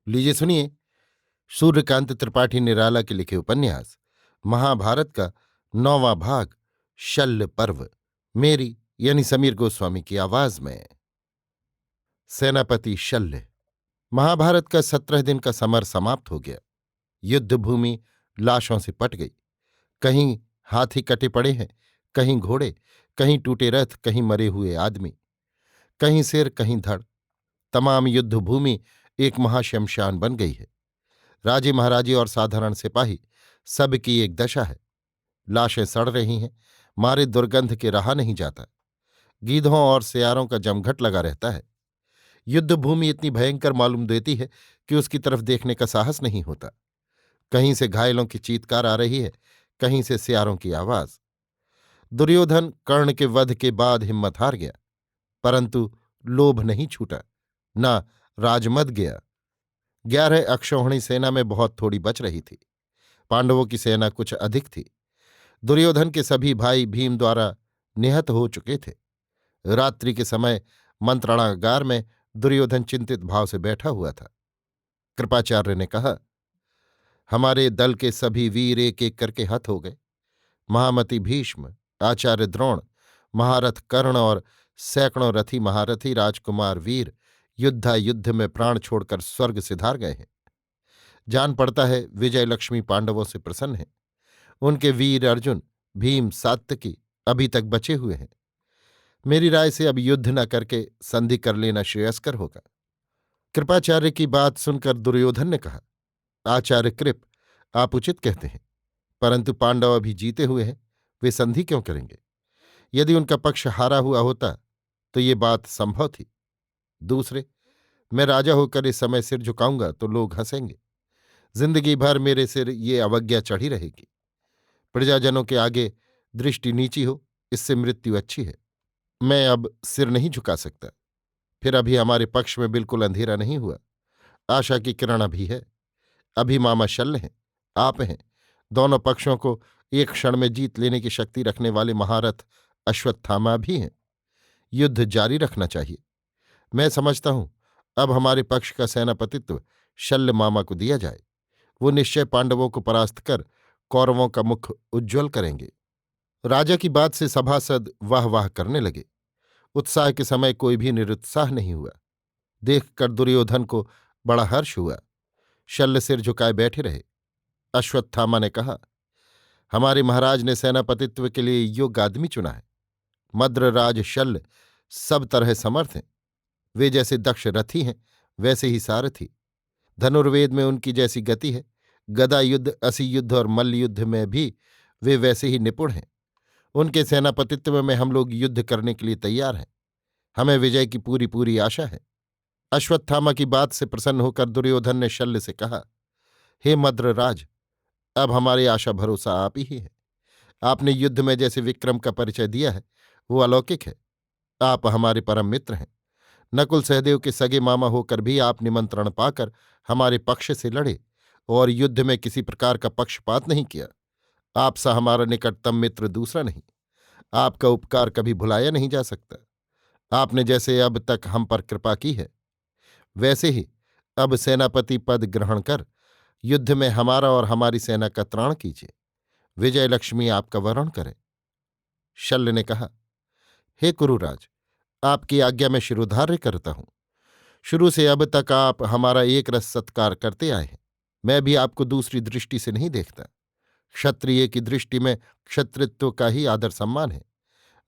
लीजिए सुनिए। सूर्यकांत त्रिपाठी निराला के लिखे उपन्यास महाभारत का 9वां भाग शल्य पर्व, मेरी यानी समीर गोस्वामी की आवाज में। सेनापति शल्य। महाभारत का 17 दिन का समर समाप्त हो गया। युद्ध भूमि लाशों से पट गई। कहीं हाथी कटे पड़े हैं, कहीं घोड़े, कहीं टूटे रथ, कहीं मरे हुए आदमी, कहीं सिर, कहीं धड़। तमाम युद्ध भूमि एक महाशमशान बन गई है। राजे महाराजे और साधारण सिपाही सब की एक दशा है। लाशें सड़ रही हैं, मारे दुर्गंध के रहा नहीं जाता। गीधों और सियारों का जमघट लगा रहता है। युद्ध भूमि इतनी भयंकर मालूम देती है कि उसकी तरफ देखने का साहस नहीं होता। कहीं से घायलों की चीत्कार आ रही है, कहीं से सियारों की आवाज। दुर्योधन कर्ण के वध के बाद हिम्मत हार गया, परंतु लोभ नहीं छूटा, न राजमद गया। 11 अक्षौहिणी सेना में बहुत थोड़ी बच रही थी। पांडवों की सेना कुछ अधिक थी। दुर्योधन के सभी भाई भीम द्वारा निहत हो चुके थे। रात्रि के समय मंत्रणागार में दुर्योधन चिंतित भाव से बैठा हुआ था। कृपाचार्य ने कहा, हमारे दल के सभी वीर एक एक करके हत हो गए। महामति भीष्म, आचार्य द्रोण, महारथ कर्ण और सैकड़ों रथी महारथी राजकुमार वीर युद्धायुद्ध में प्राण छोड़कर स्वर्ग सिधार गए हैं। जान पड़ता है विजय लक्ष्मी पांडवों से प्रसन्न है। उनके वीर अर्जुन, भीम, सात्यकी अभी तक बचे हुए हैं। मेरी राय से अब युद्ध न करके संधि कर लेना श्रेयस्कर होगा। कृपाचार्य की बात सुनकर दुर्योधन ने कहा, आचार्य कृप, आप उचित कहते हैं, परंतु पांडव अभी जीते हुए हैं, वे संधि क्यों करेंगे? यदि उनका पक्ष हारा हुआ होता तो ये बात संभव थी। दूसरे, मैं राजा होकर इस समय सिर झुकाऊंगा तो लोग हंसेंगे। जिंदगी भर मेरे सिर ये अवज्ञा चढ़ी रहेगी। प्रजाजनों के आगे दृष्टि नीची हो, इससे मृत्यु अच्छी है। मैं अब सिर नहीं झुका सकता। फिर अभी हमारे पक्ष में बिल्कुल अंधेरा नहीं हुआ। आशा की किरण अभी है। अभी मामा शल्य हैं, आप हैं। दोनों पक्षों को एक क्षण में जीत लेने की शक्ति रखने वाले महारथ अश्वत्थामा भी हैं। युद्ध जारी रखना चाहिए। मैं समझता हूं अब हमारे पक्ष का सेनापतित्व शल्य मामा को दिया जाए। वो निश्चय पांडवों को परास्त कर कौरवों का मुख उज्ज्वल करेंगे। राजा की बात से सभासद वाह वाह करने लगे। उत्साह के समय कोई भी निरुत्साह नहीं हुआ। देखकर दुर्योधन को बड़ा हर्ष हुआ। शल्य सिर झुकाए बैठे रहे। अश्वत्थामा ने कहा, हमारे महाराज ने सेनापतित्व के लिए योग्य आदमी चुना है। मद्रराज शल्य सब तरह समर्थ हैं। वे जैसे दक्ष रथी हैं, वैसे ही सारथी। धनुर्वेद में उनकी जैसी गति है, गदा युद्ध, असी युद्ध और मल्ल युद्ध में भी वे वैसे ही निपुण हैं। उनके सेनापतित्व में हम लोग युद्ध करने के लिए तैयार हैं। हमें विजय की पूरी पूरी आशा है। अश्वत्थामा की बात से प्रसन्न होकर दुर्योधन ने शल्य से कहा, हे मद्रराज, अब हमारी आशा भरोसा आप ही है। आपने युद्ध में जैसे विक्रम का परिचय दिया है, वो अलौकिक है। आप हमारे परम मित्र हैं। नकुल सहदेव के सगे मामा होकर भी आप निमंत्रण पाकर हमारे पक्ष से लड़े और युद्ध में किसी प्रकार का पक्षपात नहीं किया। आप सा हमारा निकटतम मित्र दूसरा नहीं। आपका उपकार कभी भुलाया नहीं जा सकता। आपने जैसे अब तक हम पर कृपा की है, वैसे ही अब सेनापति पद ग्रहण कर युद्ध में हमारा और हमारी सेना का त्राण कीजिए। विजय लक्ष्मी आपका वरण करे। शल्य ने कहा, हे कुरुराज, आपकी आज्ञा में शिरोधार्य करता हूं। शुरू से अब तक आप हमारा एक रस सत्कार करते आए हैं। मैं भी आपको दूसरी दृष्टि से नहीं देखता। क्षत्रिय की दृष्टि में क्षत्रित्व का ही आदर सम्मान है।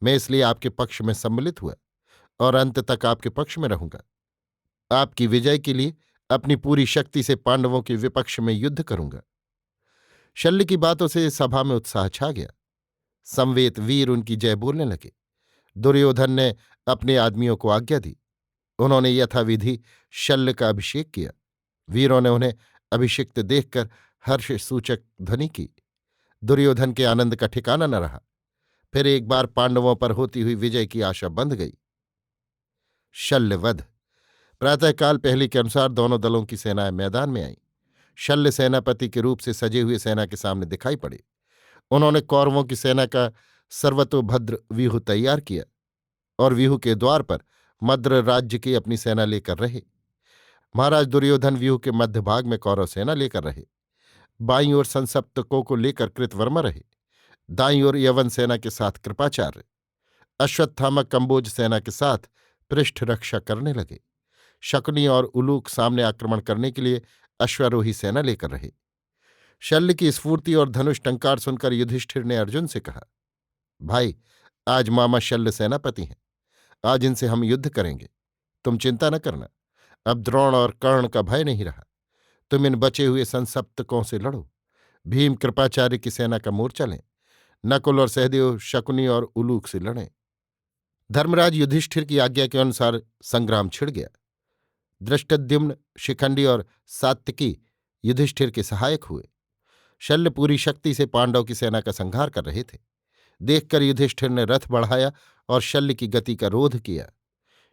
मैं इसलिए आपके पक्ष में सम्मिलित हुआ और अंत तक आपके पक्ष में रहूंगा। आपकी विजय के लिए अपनी पूरी शक्ति से पांडवों के विपक्ष में युद्ध करूंगा। शल्य की बातों से सभा में उत्साह छा गया। संवेत वीर उनकी जय बोलने लगे। दुर्योधन ने अपने आदमियों को आज्ञा दी। उन्होंने यथाविधि शल्य का अभिषेक किया। वीरों ने उन्हें अभिषिक्त देखकर हर्ष सूचक ध्वनि की। दुर्योधन के आनंद का ठिकाना न रहा। फिर एक बार पांडवों पर होती हुई विजय की आशा बंध गई। शल्यवध। प्रातःकाल पहले के अनुसार दोनों दलों की सेनाएं मैदान में आईं। शल्य सेनापति के रूप से सजे हुए सेना के सामने दिखाई पड़े। उन्होंने कौरवों की सेना का सर्वतोभद्र व्यूह तैयार किया और व्यूह के द्वार पर मद्र राज्य की अपनी सेना लेकर रहे। महाराज दुर्योधन व्यूह के मध्य भाग में कौरव सेना लेकर रहे। बाईं ओर संसप्तकों को लेकर कृतवर्मा रहे। दाईं ओर यवन सेना के साथ कृपाचार्य, अश्वत्थामा कंबोज सेना के साथ पृष्ठ रक्षा करने लगे। शकुनी और उलूक सामने आक्रमण करने के लिए अश्वारोही सेना लेकर रहे। शल्य की स्फूर्ति और धनुष टंकार सुनकर युधिष्ठिर ने अर्जुन से कहा, भाई, आज मामा शल्य सेनापति हैं। आज इनसे हम युद्ध करेंगे। तुम चिंता न करना। अब द्रोण और कर्ण का भय नहीं रहा। तुम इन बचे हुए संसप्तकों से लड़ो। भीम कृपाचार्य की सेना का मोर्चा लें। नकुल और सहदेव शकुनी और उलूक से लड़ें। धर्मराज युधिष्ठिर की आज्ञा के अनुसार संग्राम छिड़ गया। धृष्टद्युम्न, शिखंडी और सात्विकी युधिष्ठिर के सहायक हुए। शल्य पूरी शक्ति से पांडव की सेना का संहार कर रहे थे। देखकर युधिष्ठिर ने रथ बढ़ाया और शल्य की गति का रोध किया।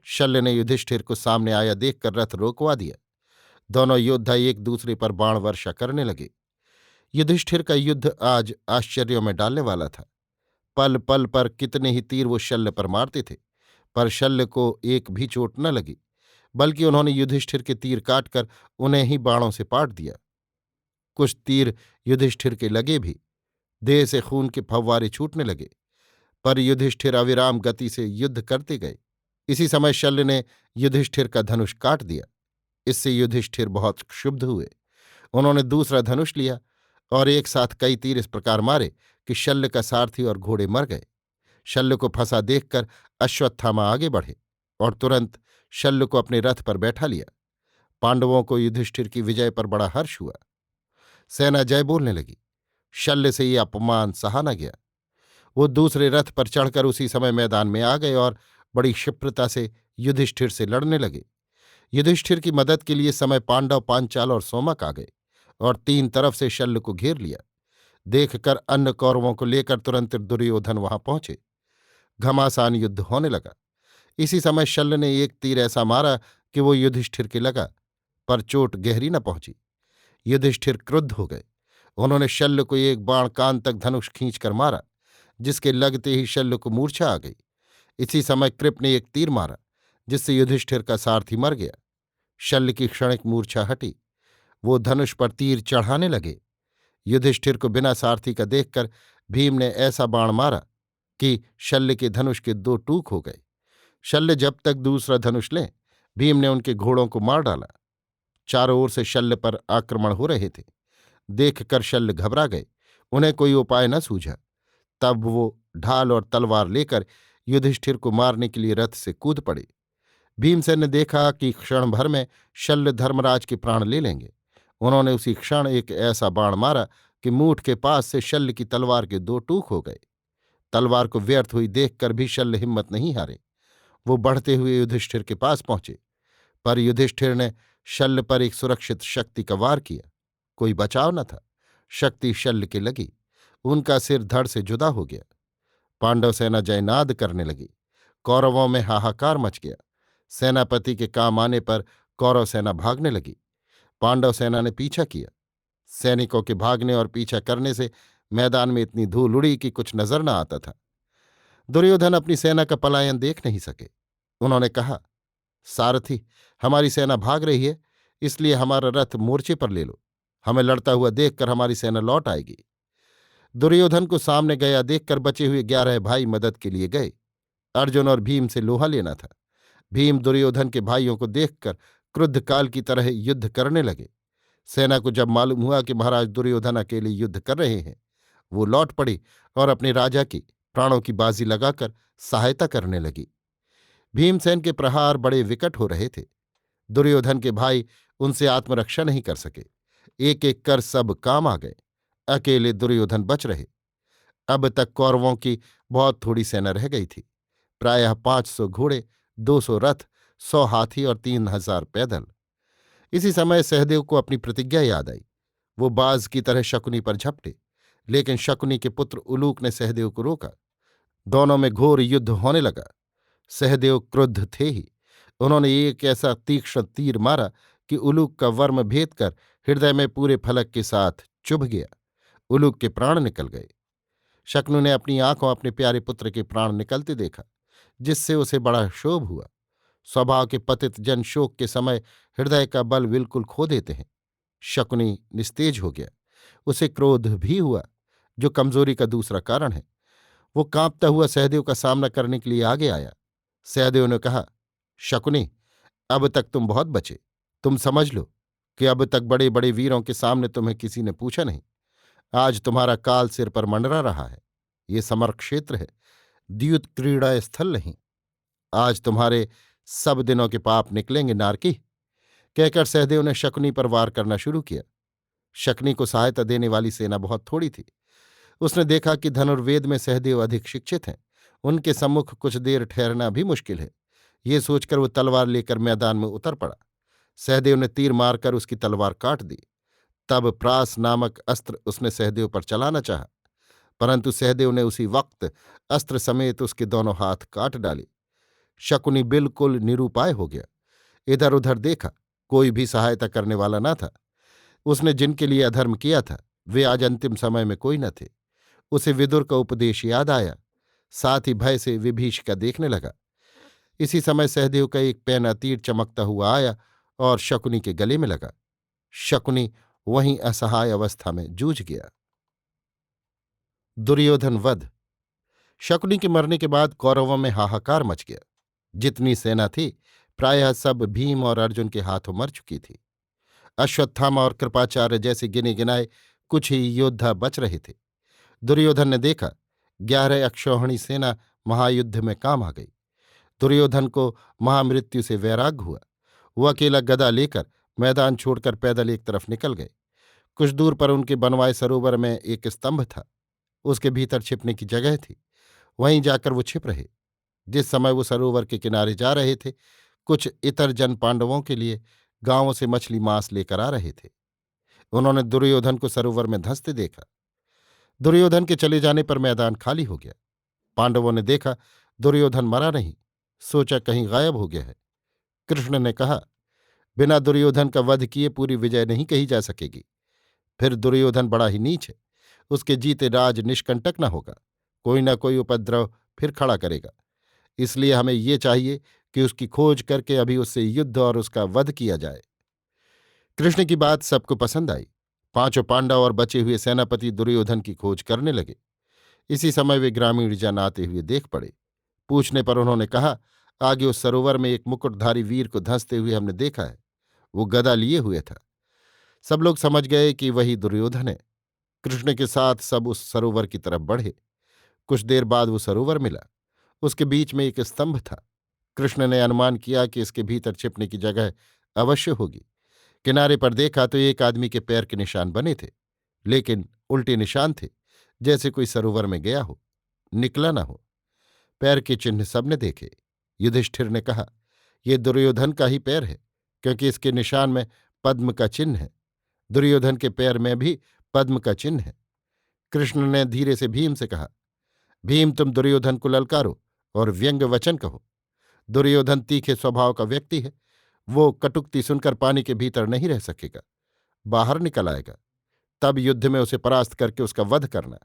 शल्य ने युधिष्ठिर को सामने आया देखकर रथ रोकवा दिया। दोनों योद्धा एक दूसरे पर बाण वर्षा करने लगे। युधिष्ठिर का युद्ध आज आश्चर्यों में डालने वाला था। पल पल पर कितने ही तीर वो शल्य पर मारते थे, पर शल्य को एक भी चोट न लगी, बल्कि उन्होंने युधिष्ठिर के तीर काटकर उन्हें ही बाणों से पाट दिया। कुछ तीर युधिष्ठिर के लगे भी, देह से खून के फव्वारे छूटने लगे, पर युधिष्ठिर अविराम गति से युद्ध करते गए। इसी समय शल्य ने युधिष्ठिर का धनुष काट दिया। इससे युधिष्ठिर बहुत क्षुब्ध हुए। उन्होंने दूसरा धनुष लिया और एक साथ कई तीर इस प्रकार मारे कि शल्य का सारथी और घोड़े मर गए। शल्य को फंसा देखकर अश्वत्थामा आगे बढ़े और तुरंत शल्य को अपने रथ पर बैठा लिया। पांडवों को युधिष्ठिर की विजय पर बड़ा हर्ष हुआ। सेना जय बोलने लगी। शल्य से ये अपमान सहा न गया। वो दूसरे रथ पर चढ़कर उसी समय मैदान में आ गए और बड़ी क्षिप्रता से युधिष्ठिर से लड़ने लगे। युधिष्ठिर की मदद के लिए समय पांडव, पांचाल और सोमक आ गए और तीन तरफ से शल्य को घेर लिया। देखकर अन्य कौरवों को लेकर तुरंत दुर्योधन वहां पहुंचे। घमासान युद्ध होने लगा। इसी समय शल्य ने एक तीर ऐसा मारा कि वो युधिष्ठिर के लगा, पर चोट गहरी न पहुंची। युधिष्ठिर क्रुद्ध हो गए। उन्होंने शल्य को एक बाण कान तक धनुष खींचकर मारा, जिसके लगते ही शल्य को मूर्छा आ गई। इसी समय कृप ने एक तीर मारा, जिससे युधिष्ठिर का सारथी मर गया। शल्य की क्षणिक मूर्छा हटी। वो धनुष पर तीर चढ़ाने लगे। युधिष्ठिर को बिना सारथी का देखकर भीम ने ऐसा बाण मारा कि शल्य के धनुष के दो टूक हो गए। शल्य जब तक दूसरा धनुष लें, भीम ने उनके घोड़ों को मार डाला। चारों ओर से शल्य पर आक्रमण हो रहे थे। देखकर शल्य घबरा गए। उन्हें कोई उपाय न सूझा। तब वो ढाल और तलवार लेकर युधिष्ठिर को मारने के लिए रथ से कूद पड़े। भीमसेन ने देखा कि क्षण भर में शल्य धर्मराज के प्राण ले लेंगे। उन्होंने उसी क्षण एक ऐसा बाण मारा कि मूठ के पास से शल्य की तलवार के दो टूक हो गए। तलवार को व्यर्थ हुई देखकर भी शल्य हिम्मत नहीं हारे। वो बढ़ते हुए युधिष्ठिर के पास पहुंचे, पर युधिष्ठिर ने शल्य पर एक सुरक्षित शक्ति का वार किया। कोई बचाव न था। शक्ति शल्य के लगी। उनका सिर धड़ से जुदा हो गया। पांडव सेना जयनाद करने लगी। कौरवों में हाहाकार मच गया। सेनापति के काम आने पर कौरव सेना भागने लगी। पांडव सेना ने पीछा किया। सैनिकों के भागने और पीछा करने से मैदान में इतनी धूल उड़ी कि कुछ नजर न आता था। दुर्योधन अपनी सेना का पलायन देख नहीं सके। उन्होंने कहा, सारथी, हमारी सेना भाग रही है, इसलिए हमारा रथ मोर्चे पर ले लो। हमें लड़ता हुआ देखकर हमारी सेना लौट आएगी। दुर्योधन को सामने गया देखकर बचे हुए 11 भाई मदद के लिए गए। अर्जुन और भीम से लोहा लेना था। भीम दुर्योधन के भाइयों को देखकर क्रुद्ध काल की तरह युद्ध करने लगे। सेना को जब मालूम हुआ कि महाराज दुर्योधन अकेले युद्ध कर रहे हैं, वो लौट पड़ी और अपने राजा की प्राणों की बाजी लगाकर सहायता करने लगी। भीमसेन के प्रहार बड़े विकट हो रहे थे। दुर्योधन के भाई उनसे आत्मरक्षा नहीं कर सके। एक एक कर सब काम आ गए। अकेले दुर्योधन बच रहे। अब तक कौरवों की बहुत थोड़ी सेना रह गई थी। प्रायः 500 घोड़े, 200 रथ, 100 हाथी और 3000 पैदल। इसी समय सहदेव को अपनी प्रतिज्ञा याद आई। वो बाज की तरह शकुनी पर झपटे, लेकिन शकुनी के पुत्र उलूक ने सहदेव को रोका। दोनों में घोर युद्ध होने लगा। सहदेव क्रुद्ध थे ही। उन्होंने एक ऐसा तीक्ष्ण तीर मारा कि उलूक का वर्म भेद कर हृदय में पूरे फलक के साथ चुभ गया। उलूक के प्राण निकल गए। शकुनी ने अपनी आंखों अपने प्यारे पुत्र के प्राण निकलते देखा, जिससे उसे बड़ा क्षोभ हुआ। स्वभाव के पतित जन शोक के समय हृदय का बल बिल्कुल खो देते हैं। शकुनी निस्तेज हो गया। उसे क्रोध भी हुआ, जो कमजोरी का दूसरा कारण है। वो कांपता हुआ सहदेव का सामना करने के लिए आगे आया। सहदेव ने कहा, शकुनी, अब तक तुम बहुत बचे। तुम समझ लो कि अब तक बड़े बड़े वीरों के सामने तुम्हें किसी ने पूछा नहीं। आज तुम्हारा काल सिर पर मंडरा रहा है। ये समर क्षेत्र है, द्यूत क्रीड़ा स्थल नहीं। आज तुम्हारे सब दिनों के पाप निकलेंगे, नारकी। कहकर सहदेव ने शकुनी पर वार करना शुरू किया। शकुनी को सहायता देने वाली सेना बहुत थोड़ी थी। उसने देखा कि धनुर्वेद में सहदेव अधिक शिक्षित हैं। उनके सम्मुख कुछ देर ठहरना भी मुश्किल है। ये सोचकर वो तलवार लेकर मैदान में उतर पड़ा। सहदेव ने तीर मारकर उसकी तलवार काट दी। तब प्रास नामक अस्त्र उसने सहदेव पर चलाना चाहा, परंतु सहदेव ने उसी वक्त अस्त्र समेत उसके दोनों हाथ काट डाले। शकुनी बिल्कुल निरुपाय हो गया। इधर उधर देखा, कोई भी सहायता करने वाला न था। उसने जिनके लिए अधर्म किया था वे आज अंतिम समय में कोई न थे। उसे विदुर का उपदेश याद आया। साथ ही भय से विभीषिका देखने लगा। इसी समय सहदेव का एक पैना तीर चमकता हुआ आया और शकुनी के गले में लगा। शकुनी वहीं असहाय अवस्था में जूझ गया। दुर्योधन वध। शकुनी के मरने के बाद कौरवों में हाहाकार मच गया। जितनी सेना थी प्रायः सब भीम और अर्जुन के हाथों मर चुकी थी। अश्वत्थामा और कृपाचार्य जैसे गिने गिनाए कुछ ही योद्धा बच रहे थे। दुर्योधन ने देखा 11 अक्षौहिणी सेना महायुद्ध में काम आ गई। दुर्योधन को महामृत्यु से वैराग्य हुआ। वो अकेला गदा लेकर मैदान छोड़कर पैदल एक तरफ निकल गए। कुछ दूर पर उनके बनवाए सरोवर में एक स्तंभ था। उसके भीतर छिपने की जगह थी। वहीं जाकर वो छिप रहे। जिस समय वो सरोवर के किनारे जा रहे थे, कुछ इतर जन पांडवों के लिए गांवों से मछली मांस लेकर आ रहे थे। उन्होंने दुर्योधन को सरोवर में धंसते देखा। दुर्योधन के चले जाने पर मैदान खाली हो गया। पांडवों ने देखा दुर्योधन मरा नहीं, सोचा कहीं गायब हो गया है। कृष्ण ने कहा, बिना दुर्योधन का वध किए पूरी विजय नहीं कही जा सकेगी। फिर दुर्योधन बड़ा ही नीच है। उसके जीते राज निष्कंटक न होगा। कोई न कोई उपद्रव फिर खड़ा करेगा। इसलिए हमें ये चाहिए कि उसकी खोज करके अभी उससे युद्ध और उसका वध किया जाए। कृष्ण की बात सबको पसंद आई। पांचों पांडव और बचे हुए सेनापति दुर्योधन की खोज करने लगे। इसी समय वे ग्रामीण जन आते हुए देख पड़े। पूछने पर उन्होंने कहा, आगे उस सरोवर में एक मुकुटधारी वीर को धंसते हुए हमने देखा है। वो गदा लिए हुए था। सब लोग समझ गए कि वही दुर्योधन है। कृष्ण के साथ सब उस सरोवर की तरफ बढ़े। कुछ देर बाद वो सरोवर मिला। उसके बीच में एक स्तंभ था। कृष्ण ने अनुमान किया कि इसके भीतर छिपने की जगह अवश्य होगी। किनारे पर देखा तो एक आदमी के पैर के निशान बने थे, लेकिन उल्टे निशान थे, जैसे कोई सरोवर में गया हो, निकला न हो। पैर के चिन्ह सबने देखे। युधिष्ठिर ने कहा, यह दुर्योधन का ही पैर है, क्योंकि इसके निशान में पद्म का चिन्ह है। दुर्योधन के पैर में भी पद्म का चिन्ह है। कृष्ण ने धीरे से भीम से कहा, भीम, तुम दुर्योधन को ललकारो और व्यंग्य वचन कहो। दुर्योधन तीखे स्वभाव का व्यक्ति है। वो कटुक्ति सुनकर पानी के भीतर नहीं रह सकेगा, बाहर निकल आएगा। तब युद्ध में उसे परास्त करके उसका वध करना।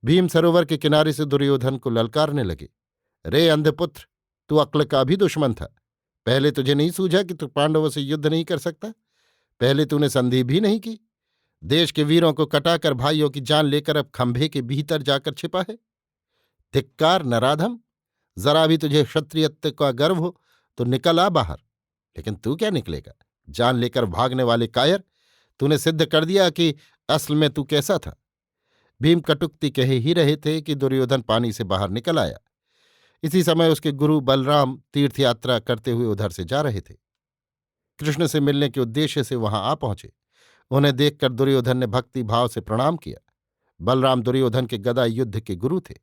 भीम सरोवर के किनारे से दुर्योधन को ललकारने लगे, रे अंधपुत्र, तू अक्ल का भी दुश्मन था। पहले तुझे नहीं सूझा कि तू पांडवों से युद्ध नहीं कर सकता? पहले तूने संधि भी नहीं की। देश के वीरों को कटाकर भाइयों की जान लेकर अब खंभे के भीतर जाकर छिपा है। धिक्कार नराधम! जरा भी तुझे क्षत्रियत्व का गर्व हो तो निकल आ बाहर। लेकिन तू क्या निकलेगा? जान लेकर भागने वाले कायर! तूने सिद्ध कर दिया कि असल में तू कैसा था। भीम कटुक्ति कहे ही रहे थे कि दुर्योधन पानी से बाहर निकल आया। इसी समय उसके गुरु बलराम तीर्थयात्रा करते हुए उधर से जा रहे थे। कृष्ण से मिलने के उद्देश्य से वहां आ पहुंचे। उन्हें देखकर दुर्योधन ने भक्ति भाव से प्रणाम किया। बलराम दुर्योधन के गदा युद्ध के गुरु थे।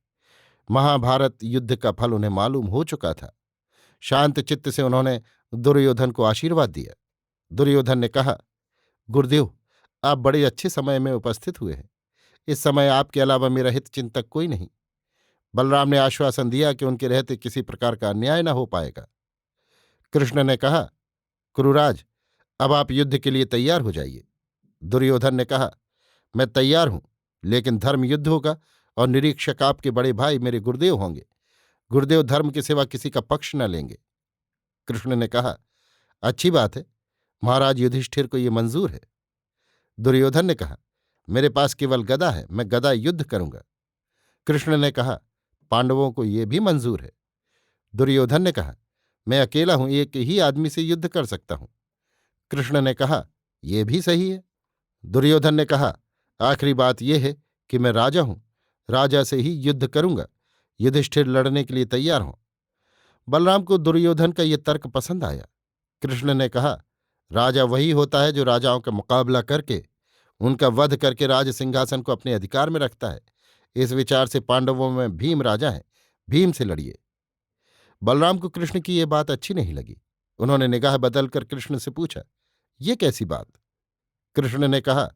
महाभारत युद्ध का फल उन्हें मालूम हो चुका था। शांत चित्त से उन्होंने दुर्योधन को आशीर्वाद दिया। दुर्योधन ने कहा, गुरुदेव, आप बड़े अच्छे समय में उपस्थित हुए हैं। इस समय आपके अलावा मेरा हित चिंतक कोई नहीं। बलराम ने आश्वासन दिया कि उनके रहते किसी प्रकार का अन्याय न हो पाएगा। कृष्ण ने कहा, कुरुराज, अब आप युद्ध के लिए तैयार हो जाइए। दुर्योधन ने कहा, मैं तैयार हूं, लेकिन धर्म युद्ध होगा और निरीक्षक आपके बड़े भाई मेरे गुरुदेव होंगे। गुरुदेव धर्म के सिवा किसी का पक्ष न लेंगे। कृष्ण ने कहा, अच्छी बात है, महाराज युधिष्ठिर को ये मंजूर है। दुर्योधन ने कहा, मेरे पास केवल गदा है, मैं गदा युद्ध करूंगा। कृष्ण ने कहा, पांडवों को ये भी मंजूर है। दुर्योधन ने कहा, मैं अकेला हूं, एक ही आदमी से युद्ध कर सकता हूं। कृष्ण ने कहा, यह भी सही है। दुर्योधन ने कहा, आखिरी बात यह है कि मैं राजा हूं, राजा से ही युद्ध करूंगा। युधिष्ठिर लड़ने के लिए तैयार हों। बलराम को दुर्योधन का यह तर्क पसंद आया। कृष्ण ने कहा, राजा वही होता है जो राजाओं का मुकाबला करके उनका वध करके राज सिंहासन को अपने अधिकार में रखता है। इस विचार से पांडवों में भीम राजा है, भीम से लड़िए। बलराम को कृष्ण की यह बात अच्छी नहीं लगी। उन्होंने निगाह बदलकर कृष्ण से पूछा, ये कैसी बात? कृष्ण ने कहा,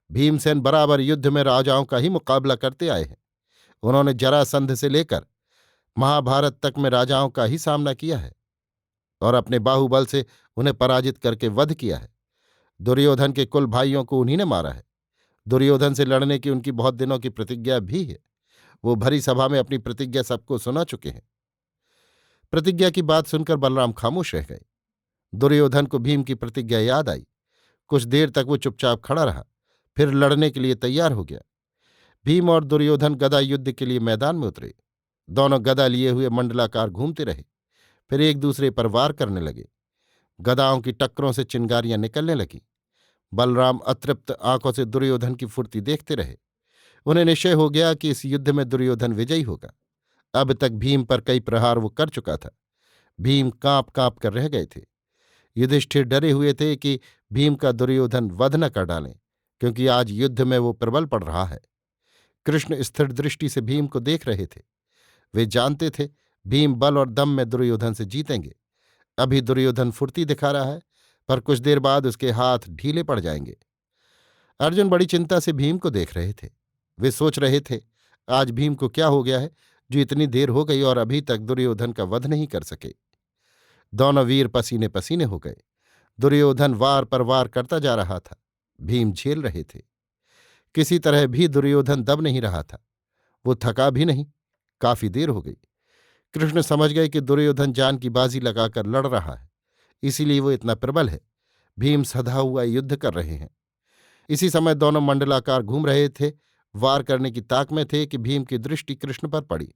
भीमसेन बराबर युद्ध में राजाओं का ही मुकाबला करते आए हैं। उन्होंने जरासंध से लेकर महाभारत तक में राजाओं का ही सामना किया है और अपने बाहुबल से उन्हें पराजित करके वध किया है। दुर्योधन के कुल भाइयों को उन्हीं ने मारा है। दुर्योधन से लड़ने की उनकी बहुत दिनों की प्रतिज्ञा भी है। वो भरी सभा में अपनी प्रतिज्ञा सबको सुना चुके हैं। प्रतिज्ञा की बात सुनकर बलराम खामोश रह गए। दुर्योधन को भीम की प्रतिज्ञा याद आई। कुछ देर तक वो चुपचाप खड़ा रहा, फिर लड़ने के लिए तैयार हो गया। भीम और दुर्योधन गदा युद्ध के लिए मैदान में उतरे। दोनों गदा लिए हुए मंडलाकार घूमते रहे, फिर एक दूसरे पर वार करने लगे। गदाओं की टक्करों से चिंगारियां निकलने लगीं। बलराम अतृप्त आंखों से दुर्योधन की फुर्ती देखते रहे। उन्हें निश्चय हो गया कि इस युद्ध में दुर्योधन विजयी होगा। अब तक भीम पर कई प्रहार वो कर चुका था। भीम कांप कांप कर रह गए थे। युधिष्ठिर डरे हुए थे कि भीम का दुर्योधन वध न कर डालें, क्योंकि आज युद्ध में वो प्रबल पड़ रहा है। कृष्ण स्थिर दृष्टि से भीम को देख रहे थे। वे जानते थे भीम बल और दम में दुर्योधन से जीतेंगे। अभी दुर्योधन फुर्ती दिखा रहा है, पर कुछ देर बाद उसके हाथ ढीले पड़ जाएंगे। अर्जुन बड़ी चिंता से भीम को देख रहे थे। वे सोच रहे थे, आज भीम को क्या हो गया है जो इतनी देर हो गई और अभी तक दुर्योधन का वध नहीं कर सके। दोनों वीर पसीने पसीने हो गए। दुर्योधन वार पर वार करता जा रहा था। भीम झेल रहे थे। किसी तरह भी दुर्योधन दब नहीं रहा था। वो थका भी नहीं। काफी देर हो गई। कृष्ण समझ गए कि दुर्योधन जान की बाजी लगाकर लड़ रहा है, इसीलिए वो इतना प्रबल है। भीम सधा हुआ युद्ध कर रहे हैं। इसी समय दोनों मंडलाकार घूम रहे थे, वार करने की ताक में थे कि भीम की दृष्टि कृष्ण पर पड़ी।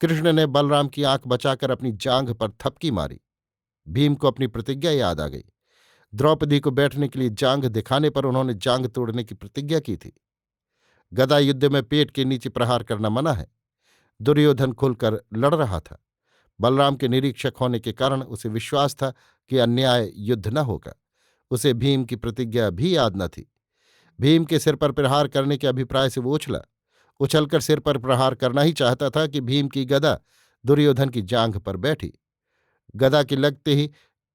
कृष्ण ने बलराम की आंख बचाकर अपनी जांघ पर थपकी मारी। भीम को अपनी प्रतिज्ञा याद आ गई। द्रौपदी को बैठने के लिए जांघ दिखाने पर उन्होंने जांघ तोड़ने की प्रतिज्ञा की थी। गदा युद्ध में पेट के नीचे प्रहार करना मना है। दुर्योधन खुलकर लड़ रहा था। बलराम के निरीक्षक होने के कारण उसे विश्वास था कि अन्याय युद्ध न होगा। उसे भीम की प्रतिज्ञा भी याद न थी। भीम के सिर पर प्रहार करने के अभिप्राय से वो उछलकर सिर पर प्रहार करना ही चाहता था कि भीम की गदा दुर्योधन की जांघ पर बैठी। गदा के लगते ही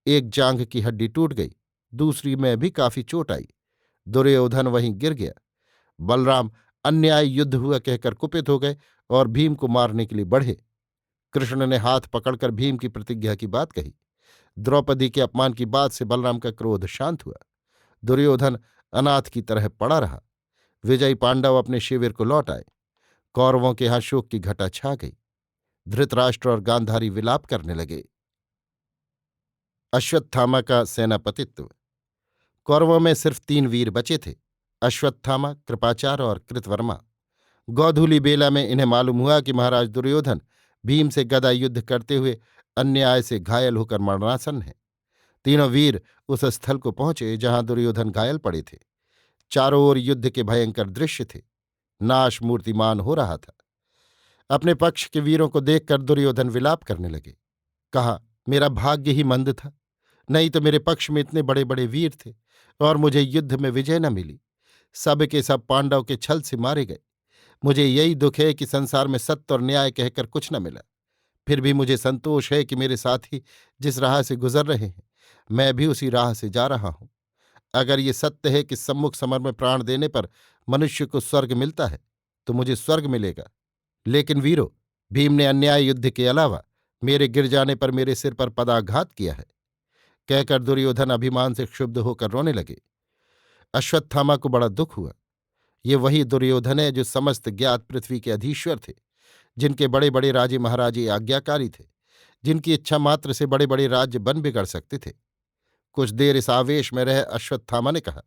एक जांघ की हड्डी टूट गई, दूसरी में भी काफी चोट आई। दुर्योधन वहीं गिर गया। बलराम अन्याय युद्ध हुआ कहकर कुपित हो गए और भीम को मारने के लिए बढ़े। कृष्ण ने हाथ पकड़कर भीम की प्रतिज्ञा की बात कही। द्रौपदी के अपमान की बात से बलराम का क्रोध शांत हुआ। दुर्योधन अनाथ की तरह पड़ा रहा। विजयी पांडव अपने शिविर को लौट आए। कौरवों के यहां शोक की घटा छा गई। धृतराष्ट्र और गांधारी विलाप करने लगे। अश्वत्थामा का सेनापतित्व। कौरवों में सिर्फ 3 वीर बचे थे, अश्वत्थामा, कृपाचार्य और कृतवर्मा। गोधूली बेला में इन्हें मालूम हुआ कि महाराज दुर्योधन भीम से गदा युद्ध करते हुए अन्याय से घायल होकर मरणासन्न है। तीनों वीर उस स्थल को पहुंचे जहां दुर्योधन घायल पड़े थे। चारों ओर युद्ध के भयंकर दृश्य थे। नाश मूर्तिमान हो रहा था। अपने पक्ष के वीरों को देखकर दुर्योधन विलाप करने लगे। कहा, मेरा भाग्य ही मंद था, नहीं तो मेरे पक्ष में इतने बड़े बड़े वीर थे और मुझे युद्ध में विजय न मिली। सब के सब पांडव के छल से मारे गए। मुझे यही दुख है कि संसार में सत्य और न्याय कहकर कुछ न मिला। फिर भी मुझे संतोष है कि मेरे साथी जिस राह से गुजर रहे हैं, मैं भी उसी राह से जा रहा हूं। अगर ये सत्य है कि सम्मुख समर में प्राण देने पर मनुष्य को स्वर्ग मिलता है, तो मुझे स्वर्ग मिलेगा। लेकिन वीरों, भीम ने अन्याय युद्ध के अलावा मेरे गिर जाने पर मेरे सिर पर पदाघात किया है, कहकर दुर्योधन अभिमान से क्षुब्ध होकर रोने लगे। अश्वत्थामा को बड़ा दुख हुआ। ये वही दुर्योधन है जो समस्त ज्ञात पृथ्वी के अधीश्वर थे, जिनके बड़े बड़े राजे महाराजे आज्ञाकारी थे, जिनकी इच्छा मात्र से बड़े बड़े राज्य बन बिगड़ सकते थे। कुछ देर इस आवेश में रह अश्वत्थामा ने कहा,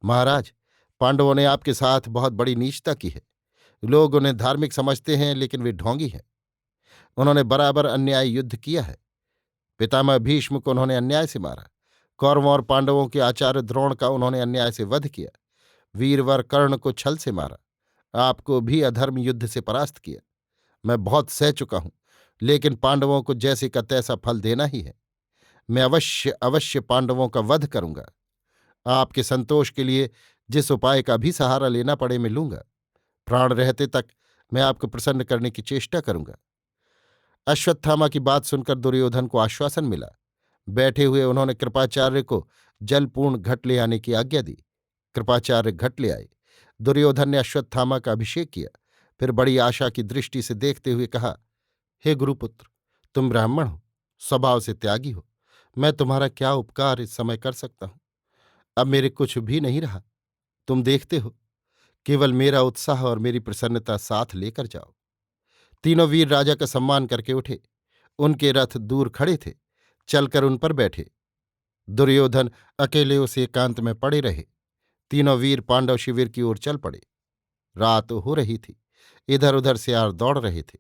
महाराज, पांडवों ने आपके साथ बहुत बड़ी नीचता की है। लोग उन्हें धार्मिक समझते हैं, लेकिन वे ढोंगी हैं। उन्होंने बराबर अन्याय युद्ध किया है। पितामह भीष्म को उन्होंने अन्याय से मारा। कौरवों और पांडवों के आचार्य द्रोण का उन्होंने अन्याय से वध किया। वीरवर कर्ण को छल से मारा। आपको भी अधर्म युद्ध से परास्त किया। मैं बहुत सह चुका हूं, लेकिन पांडवों को जैसे का तैसा फल देना ही है। मैं अवश्य अवश्य पांडवों का वध करूंगा। आपके संतोष के लिए जिस उपाय का भी सहारा लेना पड़े मैं लूंगा। प्राण रहते तक मैं आपको प्रसन्न करने की चेष्टा करूंगा। अश्वत्थामा की बात सुनकर दुर्योधन को आश्वासन मिला। बैठे हुए उन्होंने कृपाचार्य को जलपूर्ण घट ले आने की आज्ञा दी। कृपाचार्य घट ले आए। दुर्योधन ने अश्वत्थामा का अभिषेक किया। फिर बड़ी आशा की दृष्टि से देखते हुए कहा, हे गुरुपुत्र, तुम ब्राह्मण हो, स्वभाव से त्यागी हो। मैं तुम्हारा क्या उपकार इस समय कर सकता हूं? अब मेरे कुछ भी नहीं रहा। तुम देखते हो, केवल मेरा उत्साह और मेरी प्रसन्नता साथ लेकर जाओ। तीनों वीर राजा का सम्मान करके उठे। उनके रथ दूर खड़े थे। चलकर उन पर बैठे। दुर्योधन अकेले उस एकांत में पड़े रहे। तीनों वीर पांडव शिविर की ओर चल पड़े। रात हो रही थी। इधर उधर सियार दौड़ रहे थे।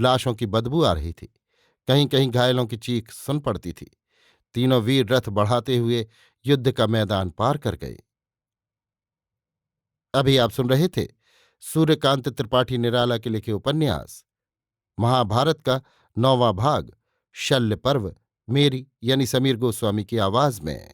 लाशों की बदबू आ रही थी। कहीं कहीं घायलों की चीख सुन पड़ती थी। तीनों वीर रथ बढ़ाते हुए युद्ध का मैदान पार कर गए। अभी आप सुन रहे थे सूर्यकांत त्रिपाठी निराला के लिखे उपन्यास महाभारत का 9वां भाग शल्य पर्व, मेरी यानी समीर गोस्वामी की आवाज में।